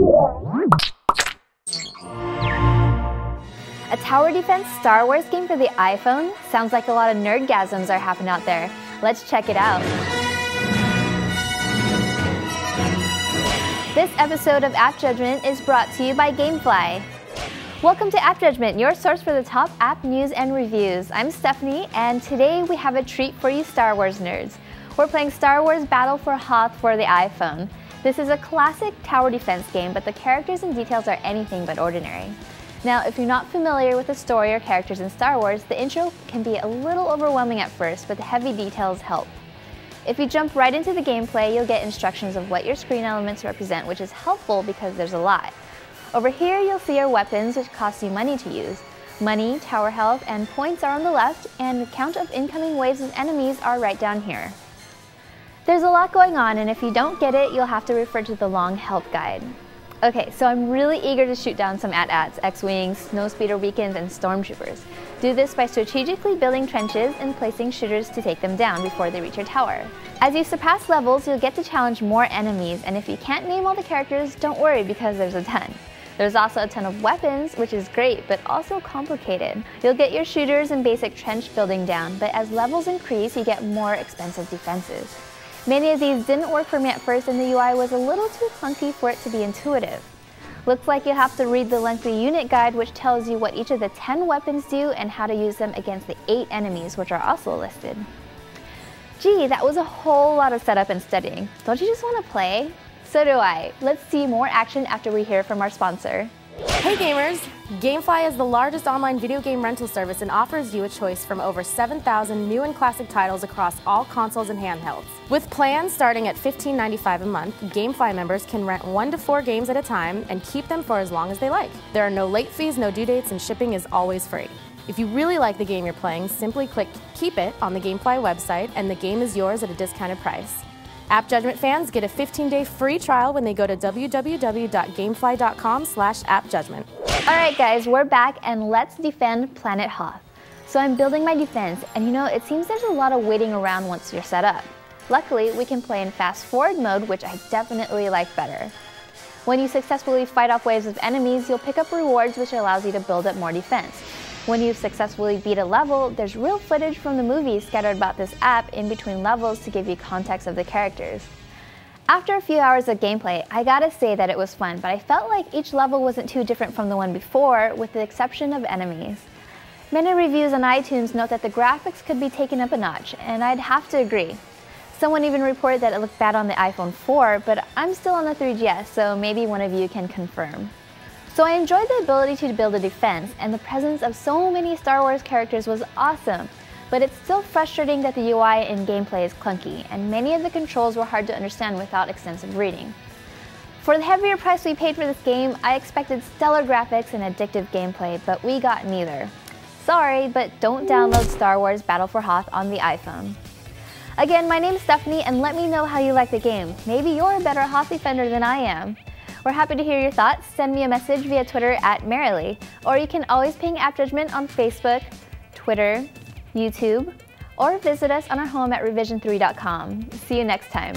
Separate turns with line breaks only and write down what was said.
A tower defense Star Wars game for the iPhone? Sounds like a lot of nerdgasms are happening out there. Let's check it out. This episode of App Judgment is brought to you by Gamefly. Welcome to App Judgment, your source for the top app news and reviews. I'm Stephanie, and today we have a treat for you Star Wars nerds. We're playing Star Wars Battle for Hoth for the iPhone. This is a classic tower defense game, but the characters and details are anything but ordinary. Now, if you're not familiar with the story or characters in Star Wars, the intro can be a little overwhelming at first, but the heavy details help. If you jump right into the gameplay, you'll get instructions of what your screen elements represent, which is helpful because there's a lot. Over here, you'll see your weapons, which cost you money to use. Money, tower health, and points are on the left, and the count of incoming waves of enemies are right down here. There's a lot going on, and if you don't get it, you'll have to refer to the long help guide. Okay, so I'm really eager to shoot down some AT-ATs, X-Wings, Snowspeeder Beacons, and Stormtroopers. Do this by strategically building trenches and placing shooters to take them down before they reach your tower. As you surpass levels, you'll get to challenge more enemies, and if you can't name all the characters, don't worry because there's a ton. There's also a ton of weapons, which is great, but also complicated. You'll get your shooters and basic trench building down, but as levels increase, you get more expensive defenses. Many of these didn't work for me at first, and the UI was a little too clunky for it to be intuitive. Looks like you have to read the lengthy unit guide, which tells you what each of the 10 weapons do and how to use them against the 8 enemies, which are also listed. Gee, that was a whole lot of setup and studying. Don't you just want to play? So do I. Let's see more action after we hear from our sponsor.
Hey gamers! Gamefly is the largest online video game rental service and offers you a choice from over 7,000 new and classic titles across all consoles and handhelds. With plans starting at $15.95 a month, Gamefly members can rent 1 to 4 games at a time and keep them for as long as they like. There are no late fees, no due dates, and shipping is always free. If you really like the game you're playing, simply click Keep It on the Gamefly website and the game is yours at a discounted price. App Judgment fans get a 15-day free trial when they go to www.gamefly.com/appjudgment.
Alright guys, we're back and let's defend Planet Hoth. So I'm building my defense, and you know, it seems there's a lot of waiting around once you're set up. Luckily, we can play in fast forward mode, which I definitely like better. When you successfully fight off waves of enemies, you'll pick up rewards, which allows you to build up more defense. When you successfully beat a level, there's real footage from the movies scattered about this app in between levels to give you context of the characters. After a few hours of gameplay, I gotta say that it was fun, but I felt like each level wasn't too different from the one before, with the exception of enemies. Many reviews on iTunes note that the graphics could be taken up a notch, and I'd have to agree. Someone even reported that it looked bad on the iPhone 4, but I'm still on the 3GS, so maybe one of you can confirm. So I enjoyed the ability to build a defense, and the presence of so many Star Wars characters was awesome. But it's still frustrating that the UI in gameplay is clunky, and many of the controls were hard to understand without extensive reading. For the heavier price we paid for this game, I expected stellar graphics and addictive gameplay, but we got neither. Sorry, but don't download Star Wars Battle for Hoth on the iPhone. Again, my name's Stephanie, and let me know how you like the game. Maybe you're a better Hoth defender than I am. We're happy to hear your thoughts. Send me a message via Twitter @Merrily, or you can always ping App Judgment on Facebook, Twitter, YouTube, or visit us on our home at revision3.com. See you next time.